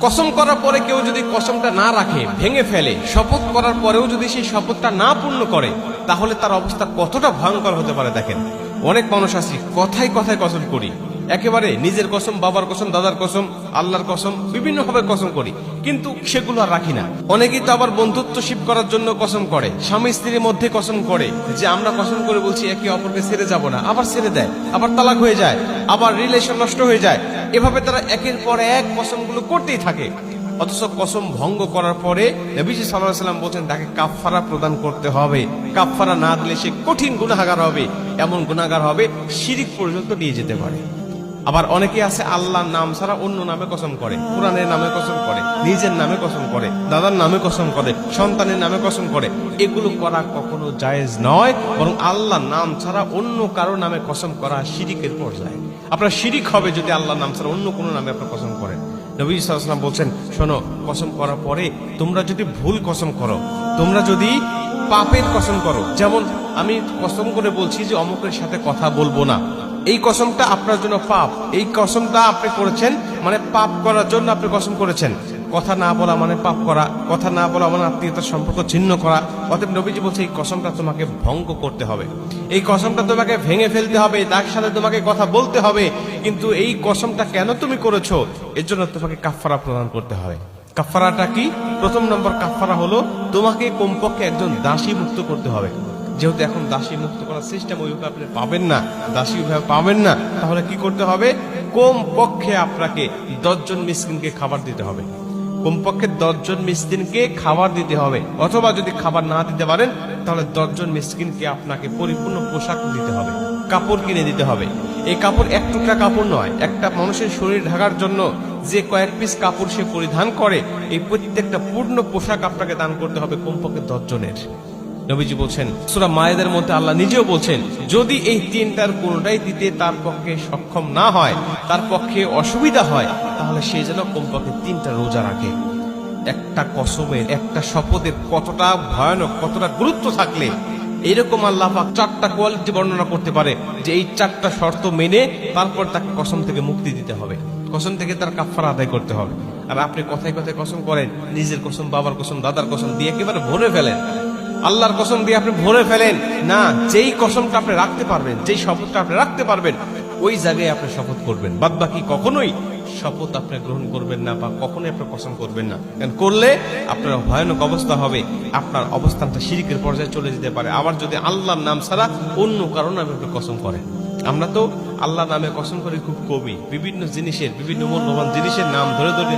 কসম করার পরে কেউ যদি কসমটা না রাখে, ভেঙে ফেলে, শপথ করার পরেও যদি সেই শপথটা না পূর্ণ করে, তাহলে তার অবস্থা কতটা ভয়ঙ্কর হতে পারে দেখেন। অনেক মানুষ আছে কথায় কথায় কসম করি, একেবারে নিজের কসম, বাবার কসম, দাদার কসম, আল্লাহর কসম, বিভিন্ন ভাবে কসম করি, কিন্তু সেগুলো আর রাখি না। অনেকেই তো আবার বন্ধুত্বশিপ করার জন্য কসম করে, স্বামী স্ত্রীর মধ্যে কসম করে যে আমরা কসম করে বলছি একে অপরকে ছেড়ে যাব না, আবার ছেড়ে দেয়, আবার তালাক হয়ে যায়, আবার রিলেশন নষ্ট হয়ে যায়। এভাবে তারা একের পর এক কসমগুলো করতেই থাকে। অথচ কসম ভঙ্গ করার পরে নবীজি সাল্লাল্লাহু আলাইহি ওয়াসাল্লাম বলেন তাকে কাফফারা প্রদান করতে হবে। কাফফারা না দিলে সে কঠিন গুনাহগার হবে, এমন গুনাহগার হবে শিরক পর্যন্ত নিয়ে যেতে পারে। আবার অনেকে আছে আল্লাহর নাম ছাড়া অন্য নামে কসম করে, কোরআনের নামে কসম করে, নিজের নামে কসম করে, দাদার নামে কসম করে, সন্তানের নামে কসম করে। এগুলো করা কখনো জায়েজ নয়, বরং আল্লাহর নাম ছাড়া অন্য কারো নামে কসম করা শিরকের পর্যায়ে। আপনার শিরক হবে যদি আল্লাহর নাম ছাড়া অন্য কোনো নামে আপনি কসম করেন। নবী সাল্লাল্লাহু আলাইহি ওয়াসাল্লাম বলছেন, শোনো, কসম করার পরে তোমরা যদি ভুল কসম করো, তোমরা যদি পাপের কসম করো, যেমন আমি কসম করে বলছি যে অমুকের সাথে কথা বলবো না, এই কসমটা আপনার জন্য পাপ। এই কসমটা আপনি করেছেন মানে পাপ করার জন্য আপনি কসম করেছেন। কথা না বলা মানে পাপ করা, কথা না বলা মানে আত্মীয়তার সম্পর্ক ছিন্ন করা। অতএব নবীজি বলছে এই কসমটা তোমাকে ভঙ্গ করতে হবে, এই কসমটা তোমাকে ভেঙে ফেলতে হবে, তার সাথে তোমাকে কথা বলতে হবে। কিন্তু এই কসমটা কেন তুমি করেছো, এর জন্য তোমাকে কাফফারা প্রদান করতে হবে। কাফফারাটা কি? প্রথম নম্বর কাফফারা হলো তোমাকে কমপক্ষে একজন দাসী মুক্ত করতে হবে। যেহেতু এখন দাসী মুক্ত করার সিস্টেম ওইভাবে আপনি পাবেন না, দাসী ওইভাবে পাবেন না, তাহলে কি করতে হবে? কমপক্ষে আপনাকে 10 জন মিসকিনকে খাবার দিতে হবে। কমপক্ষে 10 জন মিসকিনকে খাবার দিতে হবে। অথবা যদি খাবার না দিতে পারেন তাহলে 10 জন মিসকিনকে আপনাকে পরিপূর্ণ পোশাক দিতে হবে, কাপড় কিনে দিতে হবে। এই কাপড় এক টুকরা কাপড় নয়, একটা মানুষের শরীর ঢাকার জন্য যে কয়েক পিস কাপড় সে পরিধান করে, এই প্রত্যেকটা পূর্ণ পোশাক আপনাকে দান করতে হবে কমপক্ষে 10 জনের। নবীজি বলছেন, সূরা মায়েদার মধ্যে আল্লাহ নিজেও বলছেন, যদি এই তিনটার কোনটাই দিতে তার পক্ষে সক্ষম না হয়, তার পক্ষে অসুবিধা হয়, তাহলে সে যেন কমপক্ষে 3টা রোজা রাখে। একটা কসমের, একটা শপথের কতটা ভয়ানক, কতটা গুরুত্ব থাকলে এরকম আল্লাহ পাক 4টা কোয়ালিটি বর্ণনা করতে পারে যে এই 4টা শর্ত মেনে তারপর তাকে কসম থেকে মুক্তি দিতে হবে, কসম থেকে তার কাফফারা আদায় করতে হবে। আর আপনি কথায় কথায় কসম করেন, নিজের কসম, বাবার কসম, দাদার কসম দিয়ে একেবারে ভরে ফেলেন, আল্লাহর কসম দিয়ে আপনি ভরে ফেলেন না। যেই কসমটা আপনি রাখতে পারবেন, যেই শপথটা আপনি রাখতে পারবেন, ওই জায়গায় আপনি শপথ করবেন। বাদ বাকি কখনোই শপথ আপনি গ্রহণ করবেন না, বা কখনোই আপনি কসম করবেন না। কারণ করলে আপনার ভয়ানক অবস্থা হবে, আপনার অবস্থানটা শিরকের পর্যায়ে চলে যেতে পারে। আবার যদি আল্লাহর নাম ছাড়া অন্য কারণে আপনি কসম করেন, আমরা তো আল্লাহর নামে কসম করি খুব কমই, বিভিন্ন জিনিসের, বিভিন্ন মূল্যবান জিনিসের নাম ধরে ধরে